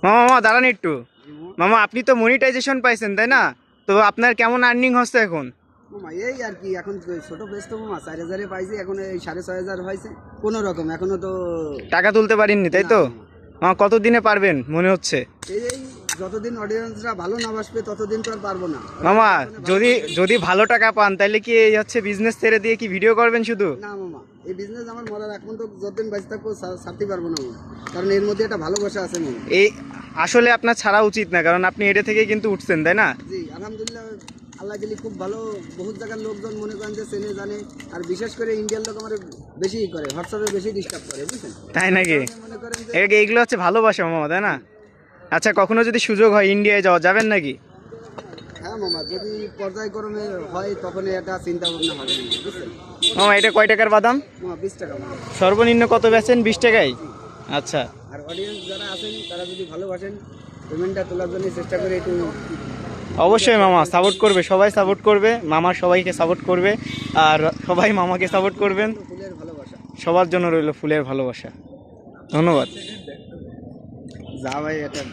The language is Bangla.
মামা মামা দাঁড়ান একটু। মামা আপনি তো মনিটাইজেশন পাইছেন তাই না? তো আপনার কেমন আর্নিং হচ্ছে এখন? মামা এই আর কি, এখন ছোট পেজ তো মামা 4,000-এ পাইছি, এখন এই 6,500 হয়েছে কোনো রকম, এখনো তো টাকা তুলতে পারেননি তাই তো? মামা কত দিনে পারবেন মনে হচ্ছে? এই যতদিন অডিয়েন্সরা ভালো না বাসবে ততদিন তো আর পারবো না মামা যদি যদি ভালো টাকা পান তাহলে কি এই হচ্ছে বিজনেস ছেড়ে দিয়ে কি ভিডিও করবেন শুধু? না মামা, এই বিজনেস আমার মরার এখন তো যতদিন বাঁচে থাকবো ছাড়তে পারবো না মামা, কারণ এর মধ্যে একটা ভালোবাসা আছে মামা। এই আসলে আপনার ছাড়া উচিত না, কারণ আপনি এটা থেকে কিন্তু উঠছেন তাই না? জি আলহামদুলিল্লাহ, আল্লাহ দিলি খুব ভালো, বহুত জায়গার লোকজন মনে করেন যে চেনে জানে, আর বিশেষ করে ইন্ডিয়ার লোক আমার বেশি করে, হোয়াটসঅ্যাপে বেশি ডিস্টার্ব করে, বুঝছেন? তাই নাকি? মনে করেন যে এগুলো হচ্ছে ভালোবাসা মামা তাই না? আচ্ছা কখনো যদি সুযোগ হয় ইন্ডিয়ায় যাবেন নাকি? হ্যাঁ মামা, যদি পর্যায়ক্রমে হয় তখন এটা চিন্তা ভাবনা হবে মামা, বুঝছেন? মামা এটা কয় টাকার বাদাম? মামা 20 টাকা মামা। সর্বনিম্ন কত বেচেন? 20 টাকায়? আচ্ছা আর অডিয়েন্স যারা আছেন তারা যদি ভালোবাসেন, পেমেন্টটা তোলার জন্য চেষ্টা করে একটু। অবশ্যই মামা সাপোর্ট করবে, সবাই সাপোর্ট করবে, মামা সবাইকে সাপোর্ট করবে, আর সবাই মামাকে সাপোর্ট করবেন। ফুলের ভালোবাসা। সবার জন্য রইল ফুলের ভালোবাসা। ধন্যবাদ। যা ভাই এটা